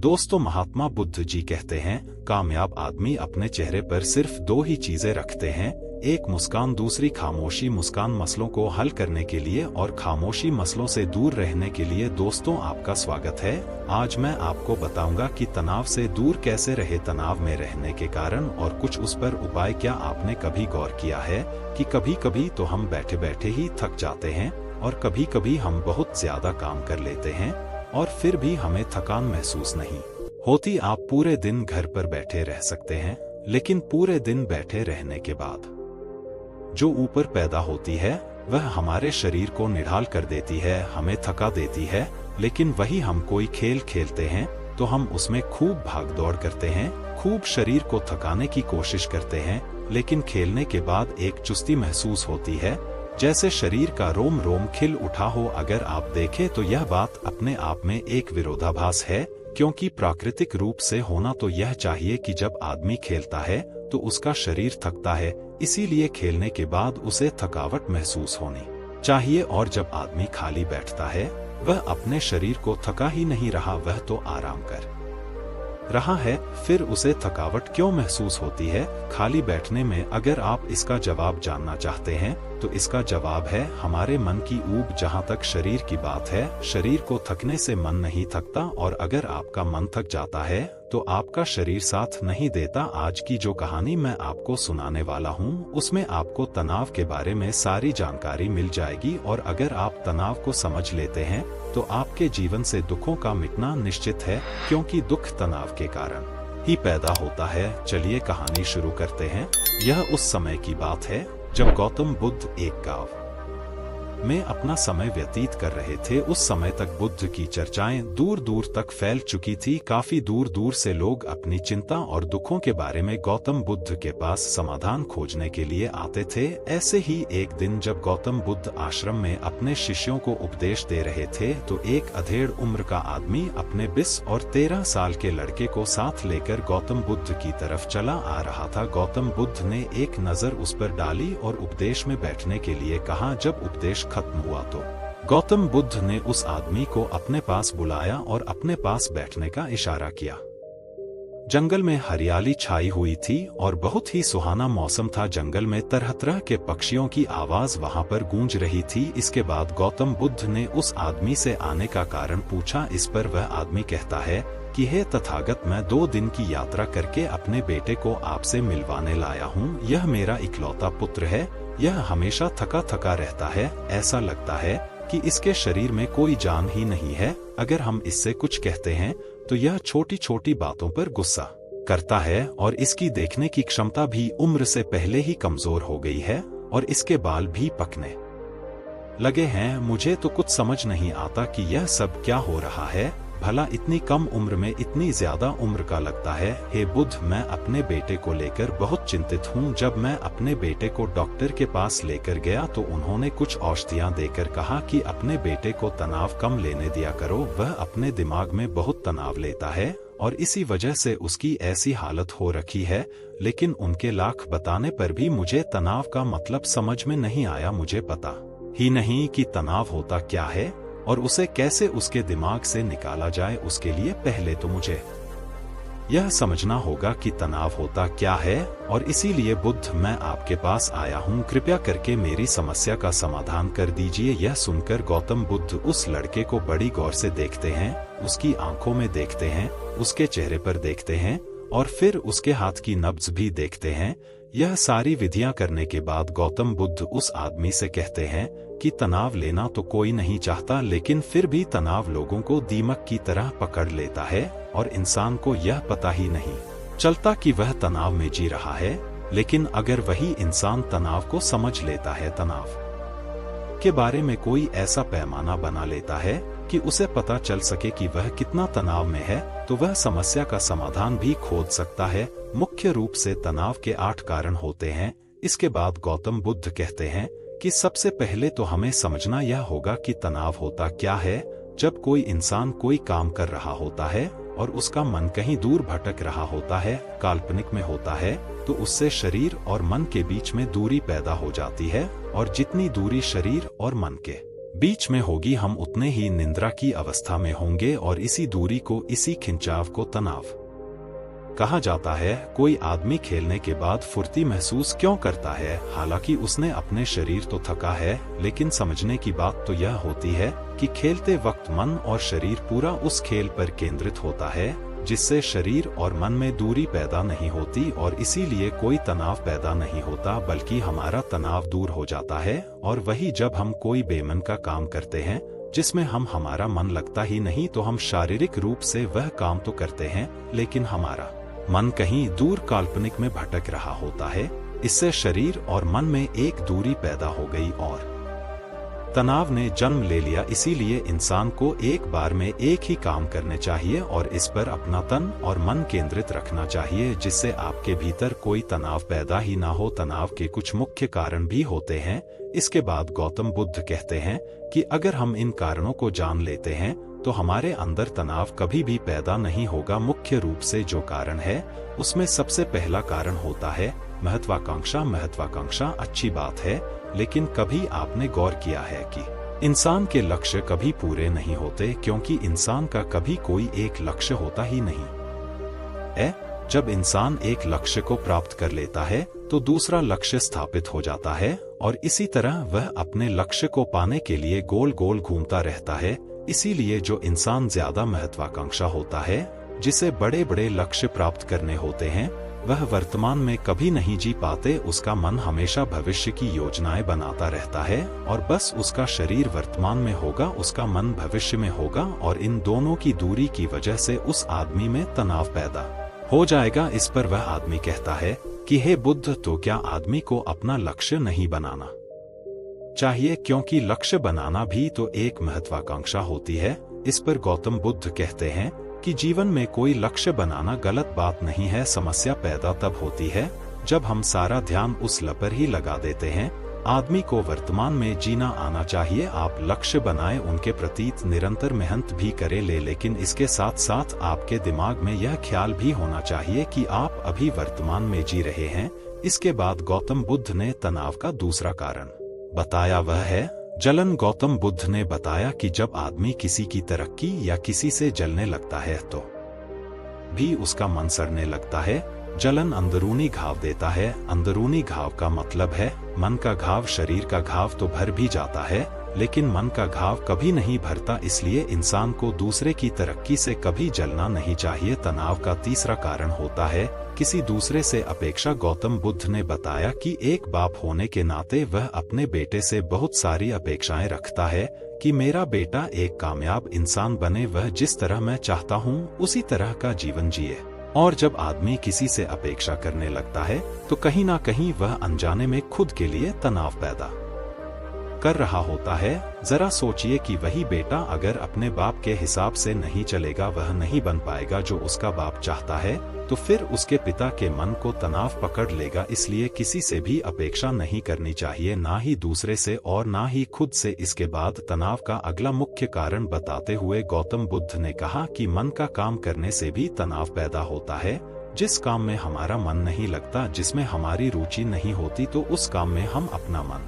दोस्तों, महात्मा बुद्ध जी कहते हैं, कामयाब आदमी अपने चेहरे पर सिर्फ दो ही चीजें रखते हैं, एक मुस्कान, दूसरी खामोशी। मुस्कान मसलों को हल करने के लिए और खामोशी मसलों से दूर रहने के लिए। दोस्तों, आपका स्वागत है। आज मैं आपको बताऊंगा कि तनाव से दूर कैसे रहे, तनाव में रहने के कारण और कुछ उस पर उपाय। क्या आपने कभी गौर किया है कि कभी कभी तो हम बैठे बैठे ही थक जाते हैं और कभी कभी हम बहुत ज्यादा काम कर लेते हैं और फिर भी हमें थकान महसूस नहीं होती। आप पूरे दिन घर पर बैठे रह सकते हैं, लेकिन पूरे दिन बैठे रहने के बाद जो ऊपर पैदा होती है वह हमारे शरीर को निढाल कर देती है, हमें थका देती है। लेकिन वही हम कोई खेल खेलते हैं तो हम उसमें खूब भाग दौड़ करते हैं, खूब शरीर को थकाने की कोशिश करते हैं, लेकिन खेलने के बाद एक चुस्ती महसूस होती है, जैसे शरीर का रोम रोम खिल उठा हो। अगर आप देखें तो यह बात अपने आप में एक विरोधाभास है, क्योंकि प्राकृतिक रूप से होना तो यह चाहिए कि जब आदमी खेलता है तो उसका शरीर थकता है, इसीलिए खेलने के बाद उसे थकावट महसूस होनी चाहिए। और जब आदमी खाली बैठता है वह अपने शरीर को थका ही नहीं रहा, वह तो आराम कर रहा है, फिर उसे थकावट क्यों महसूस होती है खाली बैठने में? अगर आप इसका जवाब जानना चाहते हैं तो इसका जवाब है हमारे मन की ऊब। जहां तक शरीर की बात है, शरीर को थकने से मन नहीं थकता, और अगर आपका मन थक जाता है तो आपका शरीर साथ नहीं देता। आज की जो कहानी मैं आपको सुनाने वाला हूं उसमें आपको तनाव के बारे में सारी जानकारी मिल जाएगी, और अगर आप तनाव को समझ लेते हैं तो आपके जीवन से दुखों का मिटना निश्चित है, क्योंकि दुख तनाव के कारण ही पैदा होता है। चलिए कहानी शुरू करते हैं। यह उस समय की बात है जब गौतम बुद्ध एक गांव में अपना समय व्यतीत कर रहे थे। उस समय तक बुद्ध की चर्चाएं दूर दूर तक फैल चुकी थी। काफी दूर दूर से लोग अपनी चिंता और दुखों के बारे में गौतम बुद्ध के पास समाधान खोजने के लिए आते थे। ऐसे ही एक दिन जब गौतम बुद्ध आश्रम में अपने शिष्यों को उपदेश दे रहे थे तो एक अधेड़ उम्र का आदमी अपने 20 और 13 साल के लड़के को साथ लेकर गौतम बुद्ध की तरफ चला आ रहा था। गौतम बुद्ध ने एक नजर उस पर डाली और उपदेश में बैठने के लिए कहा। जब उपदेश खत्म हुआ तो गौतम बुद्ध ने उस आदमी को अपने पास बुलाया और अपने पास बैठने का इशारा किया। जंगल में हरियाली छाई हुई थी और बहुत ही सुहाना मौसम था। जंगल में तरह तरह के पक्षियों की आवाज वहां पर गूंज रही थी। इसके बाद गौतम बुद्ध ने उस आदमी से आने का कारण पूछा। इस पर वह आदमी कहता है कि हे तथागत, मैं 2 दिन की यात्रा करके अपने बेटे को आपसे मिलवाने लाया हूँ। यह मेरा इकलौता पुत्र है, यह हमेशा थका थका रहता है, ऐसा लगता है कि इसके शरीर में कोई जान ही नहीं है। अगर हम इससे कुछ कहते हैं तो यह छोटी छोटी बातों पर गुस्सा करता है, और इसकी देखने की क्षमता भी उम्र से पहले ही कमजोर हो गई है और इसके बाल भी पकने लगे हैं। मुझे तो कुछ समझ नहीं आता कि यह सब क्या हो रहा है। भला इतनी कम उम्र में इतनी ज्यादा उम्र का लगता है। हे बुद्ध, मैं अपने बेटे को लेकर बहुत चिंतित हूँ। जब मैं अपने बेटे को डॉक्टर के पास लेकर गया तो उन्होंने कुछ औषधियाँ देकर कहा कि अपने बेटे को तनाव कम लेने दिया करो। वह अपने दिमाग में बहुत तनाव लेता है और इसी वजह से उसकी ऐसी हालत हो रखी है। लेकिन उनके लाख बताने पर भी मुझे तनाव का मतलब समझ में नहीं आया। मुझे पता ही नहीं कि तनाव होता क्या है और उसे कैसे उसके दिमाग से निकाला जाए। उसके लिए पहले तो मुझे यह समझना होगा कि तनाव होता क्या है, और इसीलिए बुद्ध, मैं आपके पास आया हूँ। कृपया करके मेरी समस्या का समाधान कर दीजिए। यह सुनकर गौतम बुद्ध उस लड़के को बड़ी गौर से देखते हैं, उसकी आंखों में देखते हैं, उसके चेहरे पर देखते हैं और फिर उसके हाथ की नब्ज भी देखते हैं। यह सारी विधियां करने के बाद गौतम बुद्ध उस आदमी से कहते हैं कि तनाव लेना तो कोई नहीं चाहता, लेकिन फिर भी तनाव लोगों को दीमक की तरह पकड़ लेता है और इंसान को यह पता ही नहीं चलता कि वह तनाव में जी रहा है। लेकिन अगर वही इंसान तनाव को समझ लेता है, तनाव के बारे में कोई ऐसा पैमाना बना लेता है कि उसे पता चल सके कि वह कितना तनाव में है, तो वह समस्या का समाधान भी खोज सकता है। मुख्य रूप से तनाव के 8 कारण होते हैं। इसके बाद गौतम बुद्ध कहते हैं कि सबसे पहले तो हमें समझना यह होगा कि तनाव होता क्या है। जब कोई इंसान कोई काम कर रहा होता है और उसका मन कहीं दूर भटक रहा होता है, काल्पनिक में होता है, तो उससे शरीर और मन के बीच में दूरी पैदा हो जाती है, और जितनी दूरी शरीर और मन के बीच में होगी हम उतने ही निंद्रा की अवस्था में होंगे और इसी दूरी को, इसी खिंचाव को तनाव कहा जाता है। कोई आदमी खेलने के बाद फुर्ती महसूस क्यों करता है? हालांकि उसने अपने शरीर तो थका है, लेकिन समझने की बात तो यह होती है कि खेलते वक्त मन और शरीर पूरा उस खेल पर केंद्रित होता है, जिससे शरीर और मन में दूरी पैदा नहीं होती और इसीलिए कोई तनाव पैदा नहीं होता, बल्कि हमारा तनाव दूर हो जाता है। और वही जब हम कोई बेमन का काम करते हैं जिसमें हमारा मन लगता ही नहीं, तो हम शारीरिक रूप से वह काम तो करते हैं, लेकिन हमारा मन कहीं दूर काल्पनिक में भटक रहा होता है। इससे शरीर और मन में एक दूरी पैदा हो गई और तनाव ने जन्म ले लिया। इसीलिए इंसान को एक बार में एक ही काम करने चाहिए और इस पर अपना तन और मन केंद्रित रखना चाहिए, जिससे आपके भीतर कोई तनाव पैदा ही ना हो। तनाव के कुछ मुख्य कारण भी होते हैं। इसके बाद गौतम बुद्ध कहते हैं कि अगर हम इन कारणों को जान लेते हैं तो हमारे अंदर तनाव कभी भी पैदा नहीं होगा। मुख्य रूप से जो कारण है उसमें सबसे पहला कारण होता है महत्वाकांक्षा। महत्वाकांक्षा अच्छी बात है, लेकिन कभी आपने गौर किया है कि इंसान के लक्ष्य कभी पूरे नहीं होते, क्योंकि इंसान का कभी कोई एक लक्ष्य होता ही नहीं। जब इंसान एक लक्ष्य को प्राप्त कर लेता है तो दूसरा लक्ष्य स्थापित हो जाता है और इसी तरह वह अपने लक्ष्य को पाने के लिए गोल गोल घूमता रहता है। इसीलिए जो इंसान ज्यादा महत्वाकांक्षा होता है, जिसे बड़े बड़े लक्ष्य प्राप्त करने होते हैं, वह वर्तमान में कभी नहीं जी पाते। उसका मन हमेशा भविष्य की योजनाएं बनाता रहता है और बस उसका शरीर वर्तमान में होगा, उसका मन भविष्य में होगा और इन दोनों की दूरी की वजह से उस आदमी में तनाव पैदा हो जाएगा। इस पर वह आदमी कहता है कि हे बुद्ध, तो क्या आदमी को अपना लक्ष्य नहीं बनाना चाहिए? क्योंकि लक्ष्य बनाना भी तो एक महत्वाकांक्षा होती है। इस पर गौतम बुद्ध कहते हैं कि जीवन में कोई लक्ष्य बनाना गलत बात नहीं है। समस्या पैदा तब होती है जब हम सारा ध्यान उस लक्ष्य पर ही लगा देते हैं। आदमी को वर्तमान में जीना आना चाहिए। आप लक्ष्य बनाएं, उनके प्रति निरंतर मेहनत भी करें, लेकिन इसके साथ साथ आपके दिमाग में यह ख्याल भी होना चाहिए कि आप अभी वर्तमान में जी रहे हैं। इसके बाद गौतम बुद्ध ने तनाव का दूसरा कारण बताया, वह है जलन। गौतम बुद्ध ने बताया कि जब आदमी किसी की तरक्की या किसी से जलने लगता है तो भी उसका मन सड़ने लगता है। जलन अंदरूनी घाव देता है। अंदरूनी घाव का मतलब है मन का घाव। शरीर का घाव तो भर भी जाता है, लेकिन मन का घाव कभी नहीं भरता। इसलिए इंसान को दूसरे की तरक्की से कभी जलना नहीं चाहिए। तनाव का तीसरा कारण होता है किसी दूसरे से अपेक्षा। गौतम बुद्ध ने बताया कि एक बाप होने के नाते वह अपने बेटे से बहुत सारी अपेक्षाएं रखता है कि मेरा बेटा एक कामयाब इंसान बने, वह जिस तरह मैं चाहता हूँ उसी तरह का जीवन जिए। और जब आदमी किसी से अपेक्षा करने लगता है तो कहीं ना कहीं वह अनजाने में खुद के लिए तनाव पैदा कर रहा होता है। जरा सोचिए कि वही बेटा अगर अपने बाप के हिसाब से नहीं चलेगा, वह नहीं बन पाएगा जो उसका बाप चाहता है, तो फिर उसके पिता के मन को तनाव पकड़ लेगा। इसलिए किसी से भी अपेक्षा नहीं करनी चाहिए, ना ही दूसरे से और ना ही खुद से। इसके बाद तनाव का अगला मुख्य कारण बताते हुए गौतम बुद्ध ने कहा कि मन का काम करने से भी तनाव पैदा होता है। जिस काम में हमारा मन नहीं लगता, जिसमें हमारी रुचि नहीं होती, तो उस काम में हम अपना मन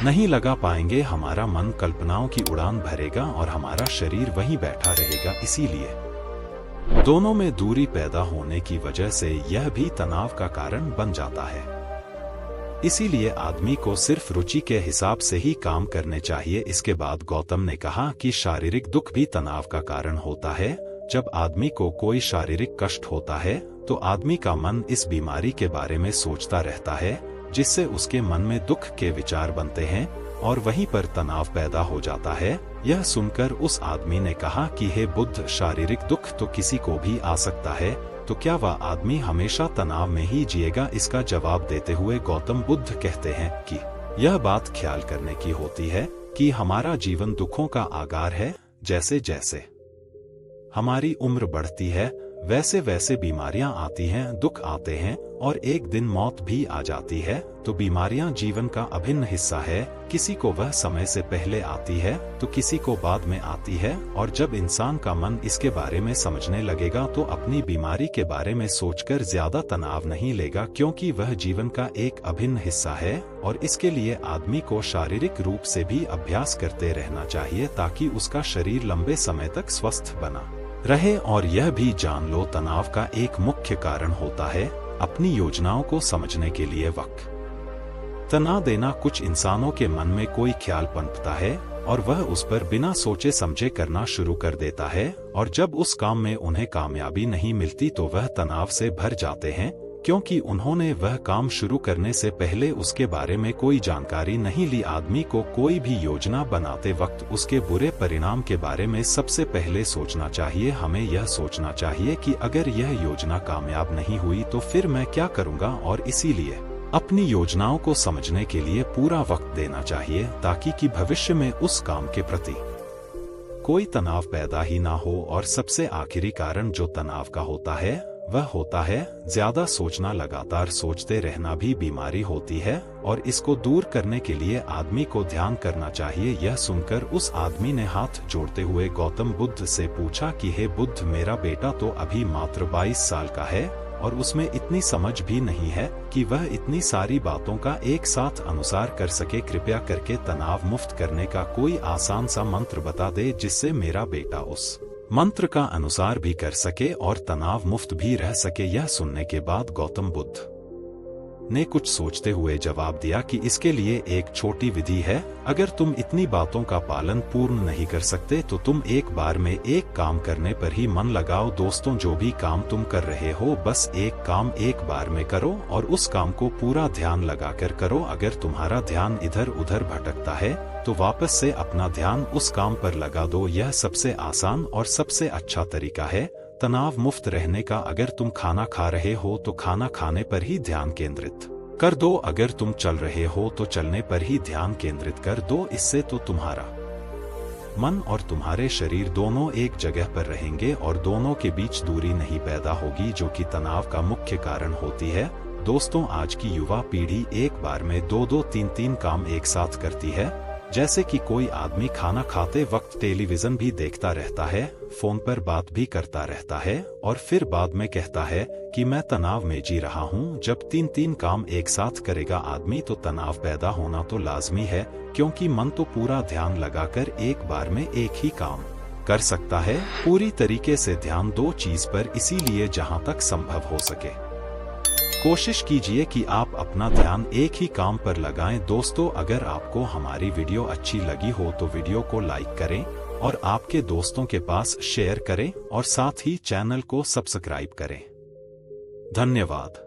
नहीं लगा पाएंगे। हमारा मन कल्पनाओं की उड़ान भरेगा और हमारा शरीर वहीं बैठा रहेगा। इसीलिए दोनों में दूरी पैदा होने की वजह से यह भी तनाव का कारण बन जाता है। इसीलिए आदमी को सिर्फ रुचि के हिसाब से ही काम करने चाहिए। इसके बाद गौतम ने कहा कि शारीरिक दुख भी तनाव का कारण होता है। जब आदमी को कोई शारीरिक कष्ट होता है तो आदमी का मन इस बीमारी के बारे में सोचता रहता है, जिससे उसके मन में दुख के विचार बनते हैं और वहीं पर तनाव पैदा हो जाता है। यह सुनकर उस आदमी ने कहा कि हे बुद्ध, शारीरिक दुख तो किसी को भी आ सकता है, तो क्या वह आदमी हमेशा तनाव में ही जिएगा? इसका जवाब देते हुए गौतम बुद्ध कहते हैं कि यह बात ख्याल करने की होती है कि हमारा जीवन दुखों का आगार है। जैसे जैसे हमारी उम्र बढ़ती है वैसे वैसे बीमारियां आती हैं, दुख आते हैं और एक दिन मौत भी आ जाती है। तो बीमारियां जीवन का अभिन्न हिस्सा है। किसी को वह समय से पहले आती है तो किसी को बाद में आती है। और जब इंसान का मन इसके बारे में समझने लगेगा तो अपनी बीमारी के बारे में सोचकर ज्यादा तनाव नहीं लेगा, क्योंकि वह जीवन का एक अभिन्न हिस्सा है। और इसके लिए आदमी को शारीरिक रूप से भी अभ्यास करते रहना चाहिए ताकि उसका शरीर लंबे समय तक स्वस्थ बना रहे। और यह भी जान लो, तनाव का एक मुख्य कारण होता है अपनी योजनाओं को समझने के लिए वक्त तनाव देना। कुछ इंसानों के मन में कोई ख्याल पनपता है और वह उस पर बिना सोचे समझे करना शुरू कर देता है, और जब उस काम में उन्हें कामयाबी नहीं मिलती तो वह तनाव से भर जाते हैं, क्योंकि उन्होंने वह काम शुरू करने से पहले उसके बारे में कोई जानकारी नहीं ली। आदमी को कोई भी योजना बनाते वक्त उसके बुरे परिणाम के बारे में सबसे पहले सोचना चाहिए। हमें यह सोचना चाहिए कि अगर यह योजना कामयाब नहीं हुई तो फिर मैं क्या करूंगा, और इसीलिए अपनी योजनाओं को समझने के लिए पूरा वक्त देना चाहिए ताकि कि भविष्य में उस काम के प्रति कोई तनाव पैदा ही ना हो। और सबसे आखिरी कारण जो तनाव का होता है वह होता है ज्यादा सोचना। लगातार सोचते रहना भी बीमारी होती है, और इसको दूर करने के लिए आदमी को ध्यान करना चाहिए। यह सुनकर उस आदमी ने हाथ जोड़ते हुए गौतम बुद्ध से पूछा कि हे बुद्ध, मेरा बेटा तो अभी मात्र 22 साल का है और उसमें इतनी समझ भी नहीं है कि वह इतनी सारी बातों का एक साथ अनुसार कर सके। कृपया करके तनाव मुक्त करने का कोई आसान सा मंत्र बता दे जिससे मेरा बेटा उस मंत्र का अनुसार भी कर सके और तनाव मुक्त भी रह सके। यह सुनने के बाद गौतम बुद्ध ने कुछ सोचते हुए जवाब दिया कि इसके लिए एक छोटी विधि है। अगर तुम इतनी बातों का पालन पूर्ण नहीं कर सकते तो तुम एक बार में एक काम करने पर ही मन लगाओ। दोस्तों, जो भी काम तुम कर रहे हो बस एक काम एक बार में करो और उस काम को पूरा ध्यान लगाकर करो। अगर तुम्हारा ध्यान इधर उधर भटकता है तो वापस से अपना ध्यान उस काम पर लगा दो। यह सबसे आसान और सबसे अच्छा तरीका है तनाव मुक्त रहने का। अगर तुम खाना खा रहे हो तो खाना खाने पर ही ध्यान केंद्रित कर दो। अगर तुम चल रहे हो तो चलने पर ही ध्यान केंद्रित कर दो। इससे तो तुम्हारा मन और तुम्हारे शरीर दोनों एक जगह पर रहेंगे और दोनों के बीच दूरी नहीं पैदा होगी, जो कि तनाव का मुख्य कारण होती है। दोस्तों, आज की युवा पीढ़ी एक बार में 2-2, 3-3 काम एक साथ करती है। जैसे कि कोई आदमी खाना खाते वक्त टेलीविजन भी देखता रहता है, फोन पर बात भी करता रहता है और फिर बाद में कहता है कि मैं तनाव में जी रहा हूँ। जब 3-3 काम एक साथ करेगा आदमी तो तनाव पैदा होना तो लाजमी है, क्योंकि मन तो पूरा ध्यान लगाकर एक बार में एक ही काम कर सकता है। पूरी तरीके से ध्यान दो चीज पर, इसीलिए जहाँ तक संभव हो सके कोशिश कीजिए कि आप अपना ध्यान एक ही काम पर लगाएं। दोस्तों, अगर आपको हमारी वीडियो अच्छी लगी हो तो वीडियो को लाइक करें और आपके दोस्तों के पास शेयर करें और साथ ही चैनल को सब्सक्राइब करें। धन्यवाद।